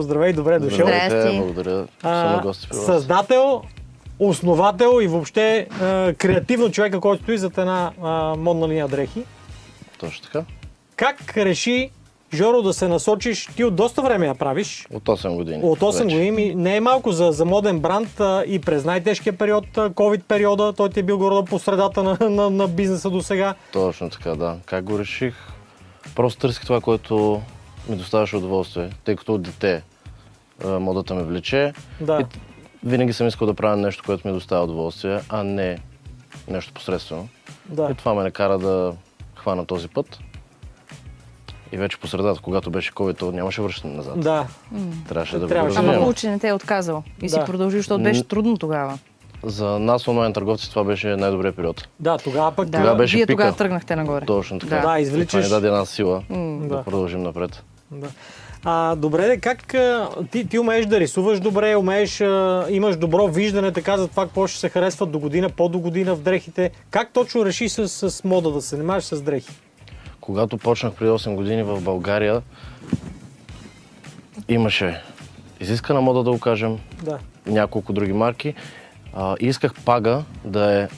Здравей, добре дошъл. Здрасти. Благодаря, че съм на гости при вас. Създател, основател и въобще креативно човека, който стои зад една модна линия дрехи. Точно така. Как реши, Жоро, да се насочиш? Ти от доста време я правиш. От 8 години. От 8 вече. години. Не е малко за моден бранд и през най-тежкия период, COVID периода. Той ти е бил горе по средата на бизнеса до сега. Точно така, да. Как го реших? Просто търсих това, което ми доставяше удоволствие. Тъй като от дете модата ме влече. Да. И винаги съм искал да правя нещо, което ми доставя удоволствие, а не нещо посредствено. Да. И това ме накара да хвана този път. И вече по средата, когато беше COVID, то нямаше връщане назад. Да. Трябваше да Трябваше. го Ама развием. получи не те е отказал и си Да. продължил, защото беше трудно тогава. За нас, онлайн търговци, това беше най-добрият период. Да, тогава пък... Да, Тогава беше вие пика. тогава тръгнахте нагоре. Точно така. Да, И извличаш... това ни даде една сила Да. да продължим напред. Да. Добре, как ти умееш да рисуваш добре, имаш добро виждане така за това какво ще се харесва до година, по-до година в дрехите. Как точно реши с мода да се занимаваш с дрехи? Когато почнах преди 8 години в България, имаше изискана мода, да го кажем, Да. няколко други марки. И исках пага да е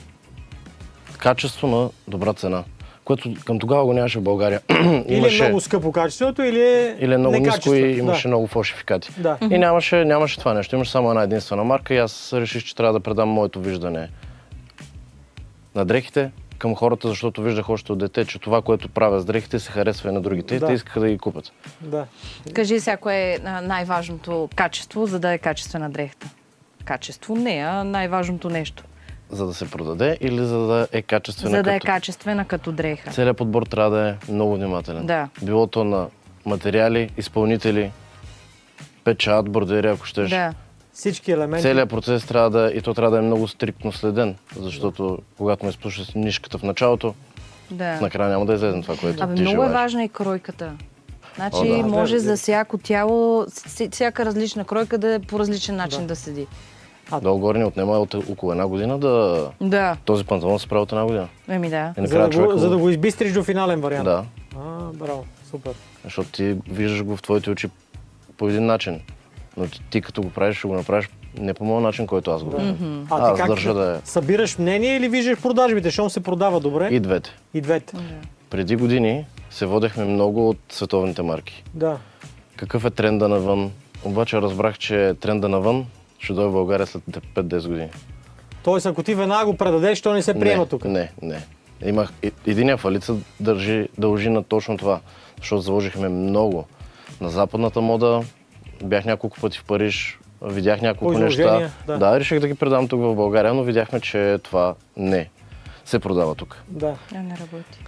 качество на добра цена, което към тогава го нямаше в България. Или е много скъпо качеството, или е много ниско некачествено. и имаше много фалшификати. Да. И нямаше това нещо. Имаше само една единствена марка и аз реших, че трябва да предам моето виждане на дрехите към хората, защото виждах още от дете, че това, което правя с дрехите, се харесва и на другите и те искаха да ги купят. Да. Кажи сега, кое е най-важното качество, за да е качествена дрехта? Качество не, а най-важното нещо. За да се продаде или за да е качествена За да е качествена като дреха. Целият подбор трябва да е много внимателен. Да. Било то на материали, изпълнители, печат, бордери, ако щеш. Да. Всички елементи. Целият процес трябва да е много стриктно следен, защото когато ме спушиш нишката в началото, Да. накрая няма да излезе това, което Абе, ти много желаеш. е важна и кройката. Значи О, да. може за всяко тяло, всяка различна кройка да е по различен начин да седи. Долу-горе ни отнема от около една година Да. този панталон се прави от една година. Еми да. И накрая За да го избистриш до финален вариант. Да, Браво, супер. защото ти виждаш го в твоите очи по един начин. Но ти като го правиш, ще го направиш не по моят начин, който аз го правя. А ти Аз държа да е. събираш мнение или виждаш продажбите, защото се продава добре? И двете. И двете. Преди години се водехме много от световните марки. Да. Какъв е тренда навън? Обаче разбрах, че тренда навън ще дойде в България след 5-10 години. Тоест, ако ти веднага го предадеш, то не се приема тук. Не. Имах единия фалит се дължи на точно това, защото заложихме много на западната мода. Бях няколко пъти в Париж, видях няколко неща. Да, реших да ги предам тук в България, но видяхме, че това не се продава тук. Да. Не работи.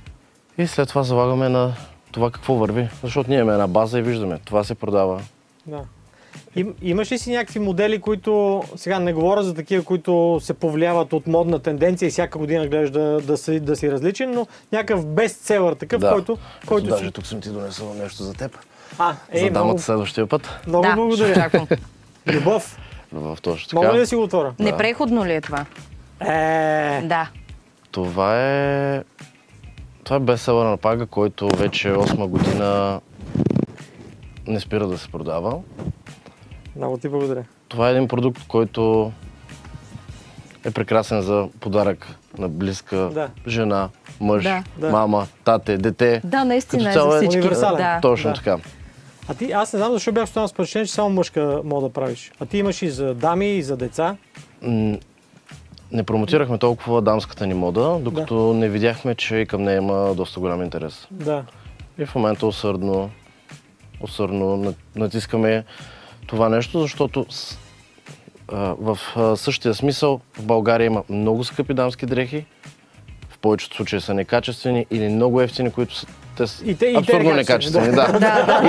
И след това залагаме на това какво върви, защото ние имаме една база и виждаме, това се продава. Да. Имаш ли си някакви модели, които, сега не говоря за такива, които се повлияват от модна тенденция и всяка година гледаш да си различен, но някакъв бестселър такъв, който даже си... тук съм ти донесъл нещо за теб. много, За дамата следващия път. много Да, благодаря. очаквам. Любов. Любов, точно така. Мога ли да си го отворя? Непреходно ли е това? Да. Това е бестселър на Пага, който вече 8 година не спира да се продава. Много ти благодаря. Това е един продукт, който е прекрасен за подарък на близка жена, мъж, мама, тате, дете. Да, наистина е Като цяло за всички. универсален. Да. Точно така. Аз не знам защо бях останал с впечатление, че само мъжка мода правиш. А ти имаш и за дами, и за деца. Не промотирахме толкова дамската ни мода, докато не видяхме, че и към нея има доста голям интерес. Да. И в момента усърдно натискаме това нещо, защото в същия смисъл в България има много скъпи дамски дрехи, в повечето случаи са некачествени или много евтини, които са абсурдно некачествени. Да.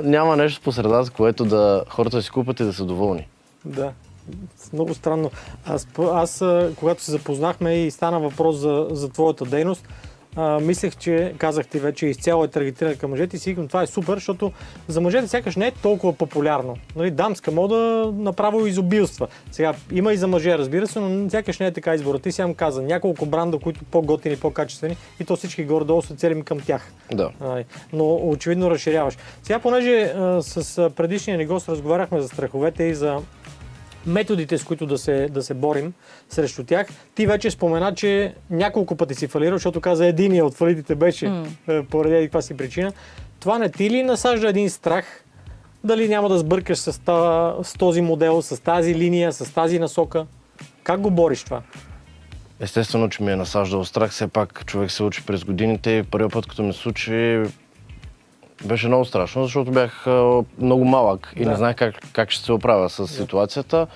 И няма нещо по средата, което хората да си купат и да са доволни. Да. Много странно. Аз когато се запознахме и стана въпрос за твоята дейност, мислех, че казах ти вече изцяло е таргетиран към мъжете и си викам, това е супер, защото за мъжете сякаш не е толкова популярно. Нали, дамска мода направо изобилства. Сега има и за мъже, разбира се, но сякаш не е така избора. Ти сега каза няколко бранда, които по-готини, по-качествени и то всички горе-долу са целим към тях. Да. Но очевидно разширяваш. Сега, понеже с предишния ни гост разговаряхме за страховете и за методите, с които да се борим срещу тях. Ти вече спомена, че няколко пъти си фалирал, защото каза единия от фалитите беше поради каква си причина. Това не ти ли насажда един страх? Дали няма да сбъркаш с този модел, с тази линия, с тази насока? Как го бориш това? Естествено, че ми е насаждал страх. Все пак човек се учи през годините и първият път, като ми се случи, беше много страшно, защото бях много малък и не знаех как ще се оправя с ситуацията.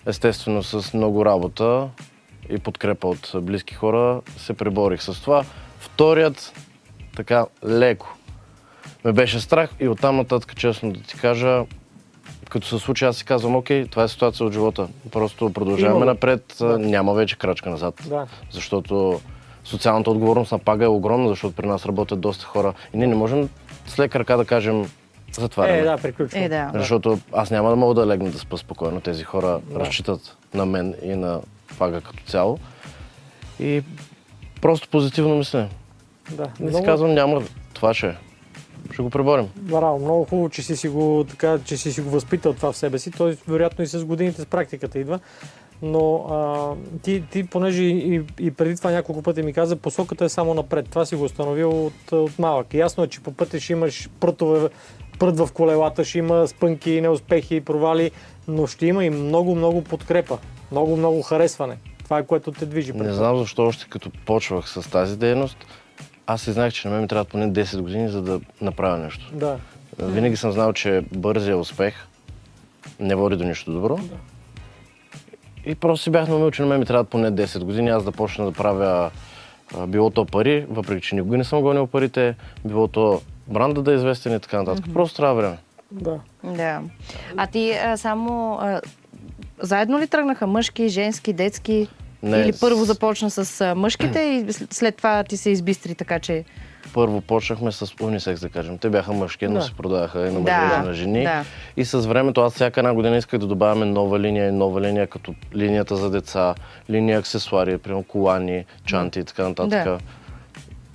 Естествено, с много работа и подкрепа от близки хора се преборих с това. Вторият, така леко, ме беше страх и оттам нататък, честно да ти кажа, като се случи, аз си казвам, окей, това е ситуация от живота. Просто продължаваме напред, няма вече крачка назад. Да. Защото социалната отговорност на Пага е огромна, защото при нас работят доста хора и ние не можем с лека ръка да кажем затваряме. Приключвам. Защото аз няма да мога да легна да спа спокойно. Тези хора разчитат на мен и на Пага като цяло. И просто позитивно мисля. Не си казвам, няма, това ще го преборим. Браво, много хубаво, че си го възпитал това в себе си. Той вероятно и с годините с практиката идва. Но ти понеже и преди това няколко пъти ми каза, посоката е само напред. Това си го установил от малък. Ясно е, че по пътя ще имаш прът в колелата, ще има спънки, неуспехи, провали, но ще има и много подкрепа, много харесване. Това е което те движи. Не знам защо още като почвах с тази дейност, аз си знаех, че на мен ми трябва поне 10 години, за да направя нещо. Да. Винаги съм знал, че бързия успех не води до нищо добро. Да. И просто си бях наумил, че на мен ми трябва поне 10 години, аз да почна да правя било то пари, въпреки че никога не съм гонил парите, било то бранда да е известен и така нататък. Просто трябва време. Да. А ти само заедно ли тръгнаха мъжки, женски, детски? Не, или първо започна с мъжките и след това ти се избистри, така че... Първо почнахме с унисекс, да кажем. Те бяха мъжки, но се продадаха и на мъже и на жени. Да. И с времето аз всяка една година исках да добавяме нова линия, като линията за деца, линия аксесуари, примерно колани, чанти и така нататък. Да.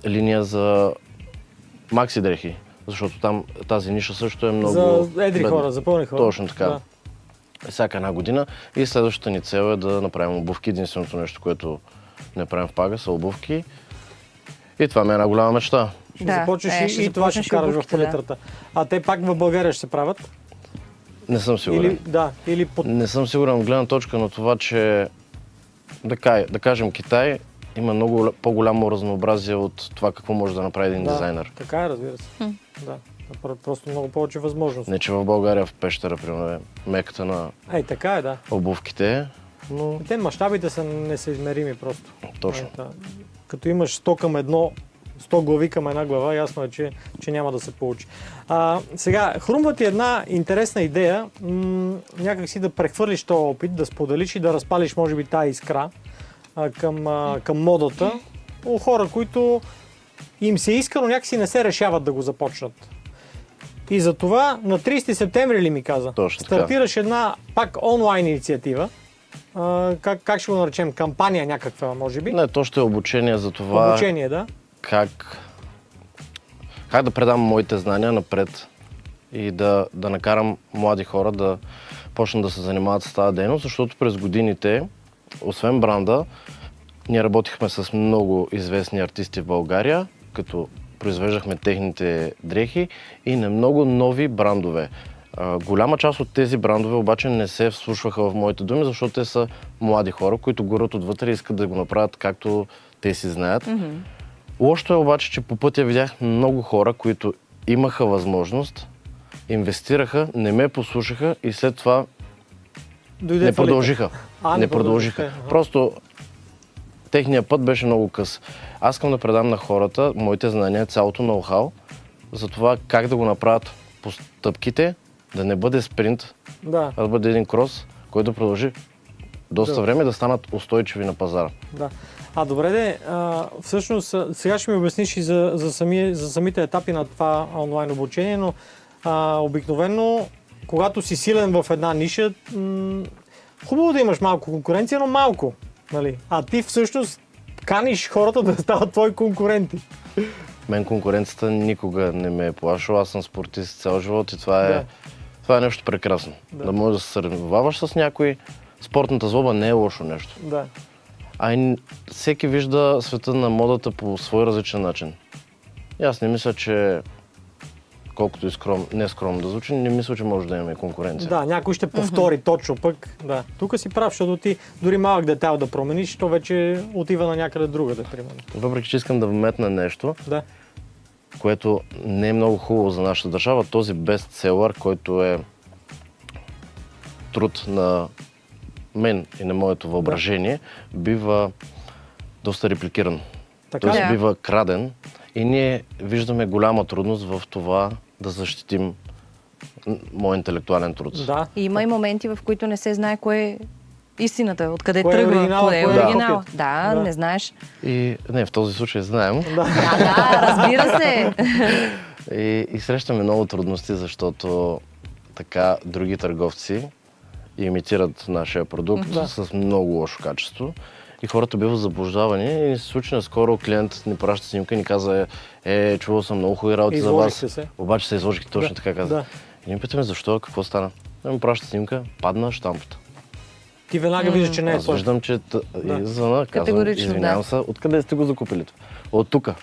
Линия за макси дрехи, защото там тази ниша също е много... За едри хора, за пълни хора. Точно така. Да. Всяка една година. И следващата ни цел е да направим обувки. Единственото нещо, което не правим в Пага, са обувки. И това ми е една голяма мечта. Ще започнеш и това ще вкараш в палитрата. А те пак в България ще се правят? Не съм сигурен. Не съм сигурен от гледна точка на това, че да кажем Китай има много по-голямо разнообразие от това какво може да направи един дизайнер. Така е, разбира се. Да. Просто много повече възможности. Не, че в България в Пещера, примерно, е меката на обувките. Но... Те мащабите са несъизмерими просто. Точно. Като имаш 100 към 1, 100 глави към една глава, ясно е, че няма да се получи. Сега, хрумва ти една интересна идея, някак си да прехвърлиш този опит, да споделиш и да разпалиш, може би, тая искра към модата у хора, които им се иска, но някакси не се решават да го започнат. И затова на 30 септември ли ми каза? Точно стартираш една пак онлайн инициатива. Как ще го наречем? Кампания някаква, може би? Не, то ще е обучение за това. Обучение, да. Как да предам моите знания напред и да накарам млади хора да почнат да се занимават с тази дейност, защото през годините, освен бранда, ние работихме с много известни артисти в България, като произвеждахме техните дрехи и на много нови брандове. Голяма част от тези брандове обаче не се вслушваха в моите думи, защото те са млади хора, които горят отвътре и искат да го направят както те си знаят. Лошото е обаче, че по пътя видях много хора, които имаха възможност, инвестираха, не ме послушаха и след това не продължиха. Не продължиха. Просто техният път беше много къс. Аз искам да предам на хората моите знания, цялото ноу-хау, за това как да го направят по стъпките, да не бъде спринт, а да бъде един крос, който да продължи доста време да станат устойчиви на пазара. Да. Добре, всъщност сега ще ми обясниш и за самите етапи на това онлайн обучение, но обикновено, когато си силен в една ниша, хубаво да имаш малко конкуренция, но малко. Нали? А ти всъщност каниш хората да стават твои конкуренти. Мен конкуренцията никога не ме е плашила. Аз съм спортист цял живот и това е нещо прекрасно. Да можеш да се съревноваваш с някой. Спортната злоба не е лошо нещо. Да. Всеки вижда света на модата по свой различен начин. И аз не мисля, че колкото и нескромно да звучи, не мисля, че може да имаме конкуренция. Да, някой ще повтори точно пък. Да. Тук си прав, защото ти дори малък детайл да промениш, то вече отива на някъде другаде, примерно. Въпреки че искам да вметна нещо, което не е много хубаво за нашата държава, този бестселър, който е труд на мен и на моето въображение, бива доста репликиран. Тоест бива краден и ние виждаме голяма трудност в това да защитим моят интелектуален труд. Да. И има и моменти, в които не се знае кое е истината, откъде тръгва, кое е оригинал. Да, не знаеш. И не, в този случай знаем. Да, разбира се. И срещаме много трудности, защото така други търговци имитират нашия продукт с много лошо качество. И хората биват заблуждавани и ни се случи наскоро клиент ни праща снимка и ни каза чувал съм много хубави работи за вас. Обаче се изложихте точно така каза. И ни питаме защо, какво стана. И ми праща снимка, падна щампата. Ти веднага виждаш, че не е Аз виждам, че звъна, казвам, извинявам се, откъде сте го закупили? От тука.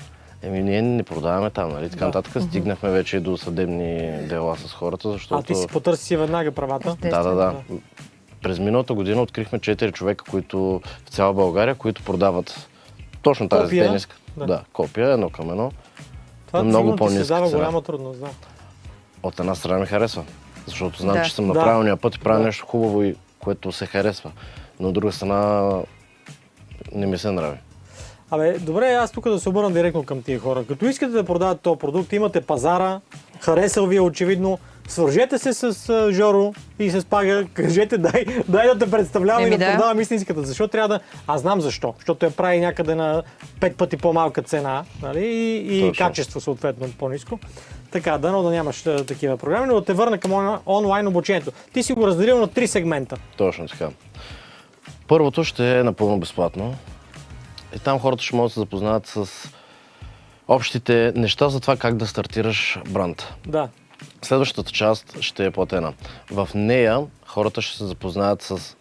Ние не продаваме там, нали? Така нататък стигнахме вече до съдебни дела с хората, защото... ти си потърси веднага правата? Да. През миналата година открихме 4 човека, които в цяла България, които продават точно тази тениска. Да, копия, едно към едно. Това много по-ниска цена. Това голяма трудност, да. От една страна ми харесва, защото знам, че съм на правилния път и правя нещо хубаво, и което се харесва. Но от друга страна не ми се нрави. Добре, аз тук да се обърна директно към тия хора. Като искате да продавате този продукт, имате пазара, харесал ви е очевидно, свържете се с Жоро и с Пага, кажете дай да те представлявам и да продавам истинската. Защо трябва да... Аз знам защо. Защото я прави някъде на 5 пъти по-малка цена, нали? И качество съответно по-ниско. Така, дано да нямаш такива програми, но да те върна към онлайн обучението. Ти си го разделил на 3 сегмента. Точно така. Първото ще е напълно безплатно. И там хората ще могат да се запознаят с общите неща за това как да стартираш бранд. Да. Следващата част ще е платена. В нея хората ще се запознаят с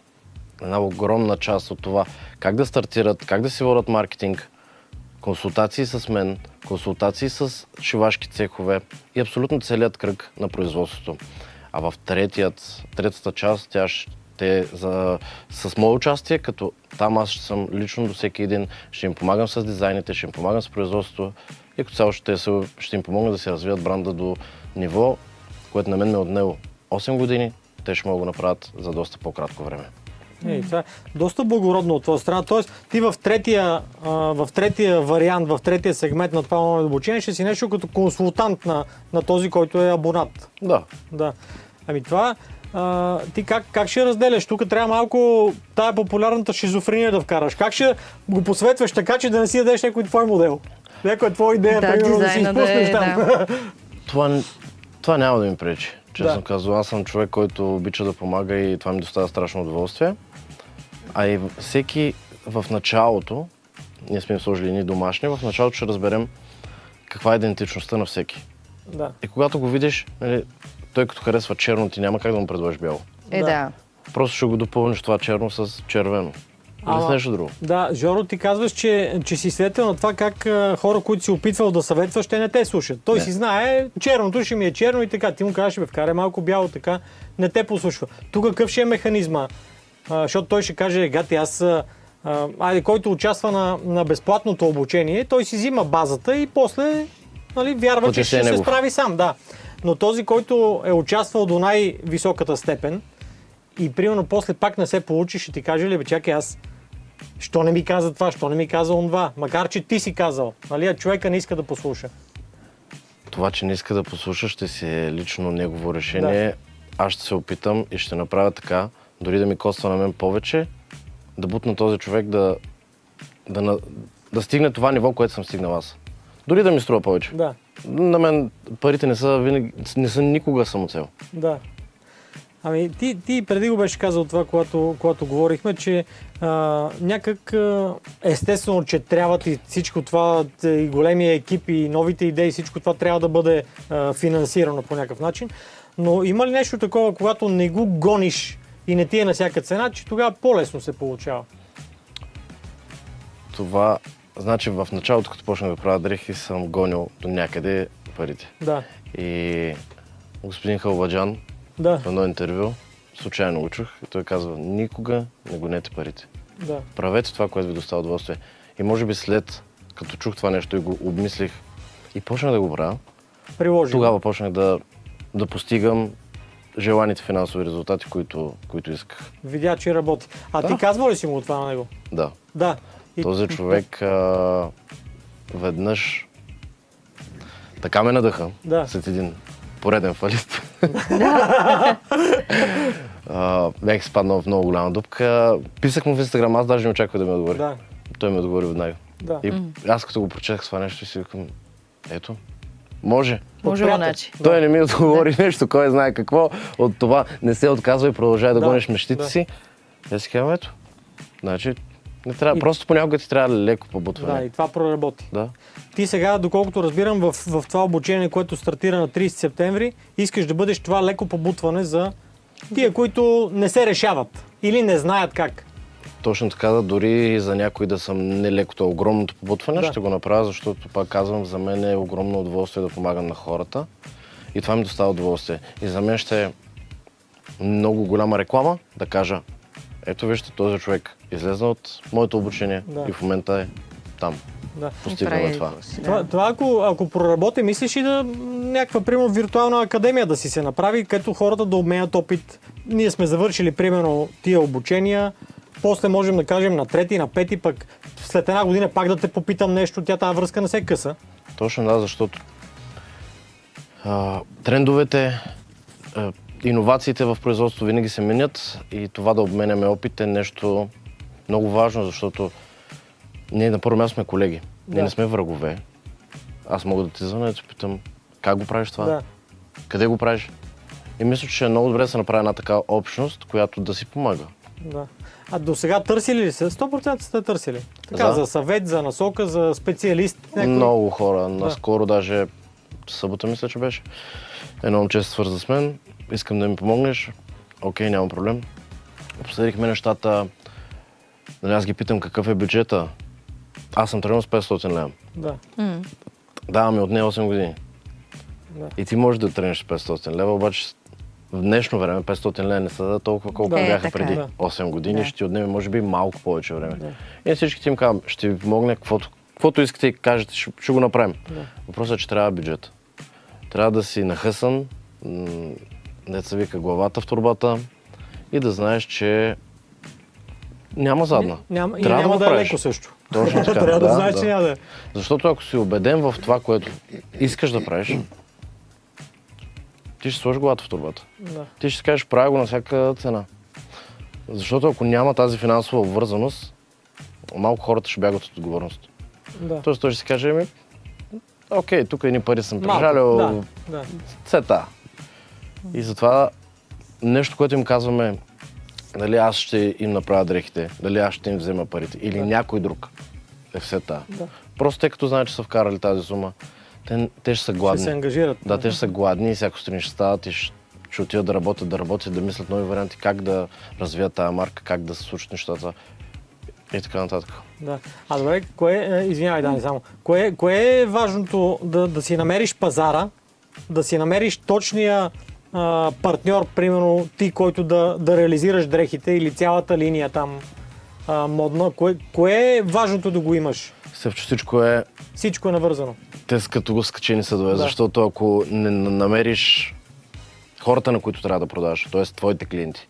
една огромна част от това как да стартират, как да си водят маркетинг, консултации с мен, консултации с шивашки цехове и абсолютно целият кръг на производството. А в третата част тя ще е с мое участие, като там аз ще съм лично до всеки един, ще им помагам с дизайните, ще им помагам с производството и като цяло ще им помогна да се развият бранда до ниво, което на мен ме е отнело 8 години, те ще могат да го направят за доста по-кратко време. Това е доста благородно от твоя страна. Тоест, ти в третия вариант, в третия сегмент на това онлайн обучение ще си нещо като консултант на този, който е абонат. Да. Това ти как ще разделяш? Тук трябва малко тая популярната шизофрения да вкараш. Как ще го посветваш така, че да не си дадеш някой твой модел? Някоя твоя идея, примерно, да си изпуснеш там. Това няма да ми пречи. Честно казвам, аз съм човек, който обича да помага и това ми доставя страшно удоволствие. А и всеки в началото, ние сме им сложили едни домашни, в началото ще разберем каква е идентичността на всеки. Да. И когато го видиш, той като харесва черно, ти няма как да му предложиш бяло. Да. Просто ще го допълниш това черно с червено. Или с нещо друго. Да, Жоро, ти казваш, че си свидетел на това как хора, които си опитвал да съветваш, ще не те слушат. Той си знае, черното ще ми е черно и така. Ти му кажеш, вкарай малко бяло, така не те послушва. Тук какъв ще е механизма? Защото той ще каже, гати, който участва на безплатното обучение, той си взима базата и после вярва, че ще се справи сам. Да. Но този, който е участвал до най-високата степен и примерно после пак не се получи, ще ти каже ли, чакай, що не ми каза това, що не ми каза онова, макар че ти си казал, а човека не иска да послуша. Това, че не иска да послуша, ще си е лично негово решение. Да. Аз ще се опитам и ще направя така, дори да ми коства на мен повече, да бутна този човек да да стигне това ниво, което съм стигнал аз. Дори да ми струва повече. Да. На мен парите не са никога самоцел. Да. Ами ти преди го беше казал това, когато говорихме, че някак естествено, че трябва и всичко това, и големия екип, и новите идеи, всичко това трябва да бъде финансирано по някакъв начин. Но има ли нещо такова, когато не го гониш и не ти е на всяка цена, че тогава по-лесно се получава? Това, значи в началото, като почнах да правя дрехи, съм гонил до някъде парите. Да. И господин Халваджан в едно интервю, случайно го чух, и той казва: никога не гонете парите. Да. Правете това, което ви доставя удоволствие. И може би след като чух това нещо и го обмислих и почнах да го правя, тогава почнах да постигам желаните финансови резултати, които исках. Видя, че работи. Ти казва ли си му това на него? Да. Да. Този човек веднъж така ме надъха след един пореден фалит. Бях изпаднал в много голяма дупка. Писах му в Инстаграм, аз даже не очаквах да ми отговори. Да. Той ми отговори веднага. Да. И аз като го прочетах това нещо, си викам: ето, може. Може иначе. Той не ми отговори нещо, кой знае какво. От това не се отказва и продължай да гониш мечтите си. Я си казвам: ето, значи не трябва, просто понякога ти трябва леко побутване. Да, и това проработи. Да. Ти сега, доколкото разбирам, в това обучение, което стартира на 30 септември, искаш да бъдеш това леко побутване за тия, които не се решават или не знаят как. Точно така, дори за някой да съм не лекото, огромното побутване, ще го направя, защото, пак казвам, за мен е огромно удоволствие да помагам на хората и това ми доставя удоволствие. И за мен ще е много голяма реклама да кажа: ето вижте, този човек излезе от моето обучение и в момента е там. Да. Постигаме това. Това ако проработи, мислиш и да някаква, примерно, виртуална академия да си се направи, където хората да обменят опит. Ние сме завършили, примерно, тия обучения, после можем да кажем на трети, на пети, пък след една година пак да те попитам нещо, тази връзка не се къса. Точно, да, защото трендовете, иновациите в производството винаги се менят и това да обменяме опит е нещо много важно, защото ние на първо място сме колеги. Ние не сме врагове. Аз мога да ти звъня и те питам: как го правиш това? Къде го правиш? И мисля, че е много добре да се направи една такава общност, която да си помага. Да. А до сега търсили ли се? 100% сте търсили? Така, за съвет, за насока, за специалист? Много хора. Наскоро даже събота мисля, че беше. Едно момче се свърза с мен: искам да ми помогнеш. Окей, няма проблем. Обсъдихме нещата. Аз ги питам: какъв е бюджета? Аз съм тръгнал с 500 лева. Да. Даваме от нея 8 години. Да. И ти можеш да тръгнеш с 500 лева, обаче в днешно време 500 лева не са толкова, колко бяха преди 8 години. Ще ти отнеме, може би, малко повече време. И всички ти им казвам: ще ви помогне, каквото искате и кажете, ще го направим. Въпросът е, че трябва бюджет. Трябва да си нахъсан, деца вика, главата в турбата и да знаеш, че няма задна. Няма да е леко също. Точно така. Трябва да знаеш, че няма да е. Защото ако си убеден в това, което искаш да правиш, ти ще сложиш главата в турбата. Ти ще си кажеш: правя го на всяка цена. Защото ако няма тази финансова обвързаност, малко хората ще бягат от отговорност. Тоест той ще си каже: окей, тук едни пари съм прежалил, цета. И затова нещо, което им казваме: дали аз ще им направя дрехите, дали аз ще им взема парите или някой друг, е все та. Просто те като знаят, че са вкарали тази сума, те ще са гладни. Ще се ангажират. Да, те ще са гладни и всяко сутрин ще стават и ще отидат да работят, да мислят нови варианти, как да развият тази марка, как да се случат нещата и така нататък. Да. Добре, извинявай, Дани, само. Кое е важното да си намериш пазара, да си намериш точния партньор, примерно ти, който да реализираш дрехите или цялата линия там модна? Кое е важното да го имаш? Всичко е навързано. Те са като скачени съдове, защото ако не намериш хората, на които трябва да продаваш, т.е. твоите клиенти,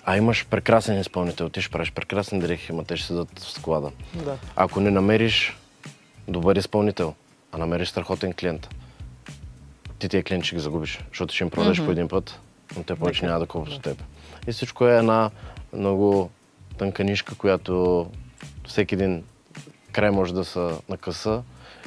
а имаш прекрасен изпълнител, ти ще правиш прекрасни дрехи, ама те ще седат в склада. Ако не намериш добър изпълнител, а намериш страхотен клиент, ти тия клиенти ще ги загубиш, защото ще им продадеш по един път, но те повече няма да купят от теб. И всичко е една много тънка нишка, която всеки един край може да се накъса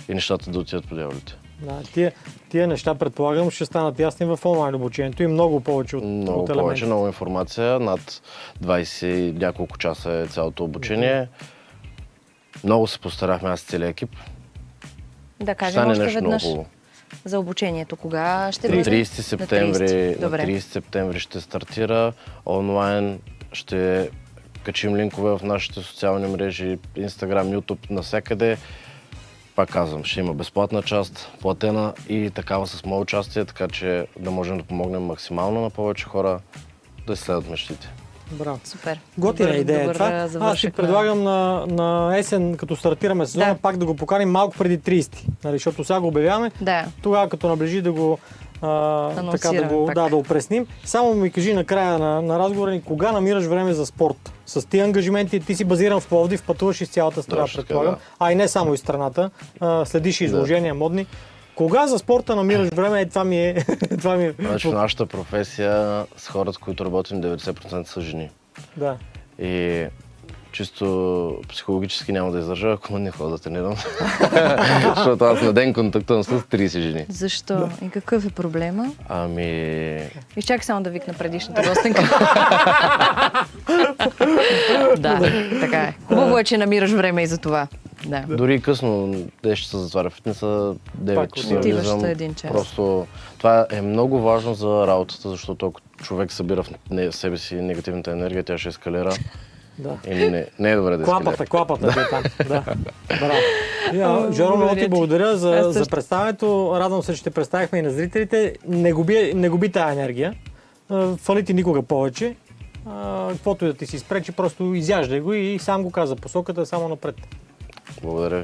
и нещата да отидат по дяволите. Да, тия неща, предполагам, ще станат ясни в онлайн обучението и много повече от Много повече, много информация. Над 20 и няколко часа е цялото обучение. Много се постарахме, аз целият екип. Да кажем още веднъж за обучението. Кога ще бъде? 30 септември, на 30 септември ще стартира. Онлайн ще качим линкове в нашите социални мрежи, Instagram, YouTube, навсякъде. Пак казвам, ще има безплатна част, платена и такава с мое участие, така че да можем да помогнем максимално на повече хора да изследват мечтите. Браво. Супер. Готина идея това. Аз ще предлагам на есен, като стартираме сезона, пак да го поканим малко преди 30, нали, защото сега го обявяваме. Да. Тогава като наближи да го да опресним. Само ми кажи накрая на разговора ни, кога намираш време за спорт? С тия ангажименти ти си базиран в Пловдив, пътуваш из цялата страна, предполагам. Да. А и не само из страната. Следиш изложения модни. Кога за спорта намираш време? Това ми е. Значи в нашата професия с хората, които работим, 90% са жени. Да. И чисто психологически няма да издържа, ако не ходя да тренирам. Защото аз на ден контактувам с 30 жени. Защо? Да. И какъв е проблема? Изчакай само да викна предишната гостенка. Да, така е. Хубаво е, че намираш време и за това. Да. Дори и късно, 10 часа затваря фитнеса, 9 часа влизам. Просто това е много важно за работата, защото ако човек събира в себе си негативната енергия, тя ще ескалира. Да. И не е добре да ескалира. Клапата е там. Да. Браво. Жоро, много ти благодаря за представянето. Радвам се, че те представихме и на зрителите. Не губи тая енергия. Фали ти никога повече. Каквото и да ти си спречи, просто изяждай го и сам го каза. Посоката е само напред. Благодаря.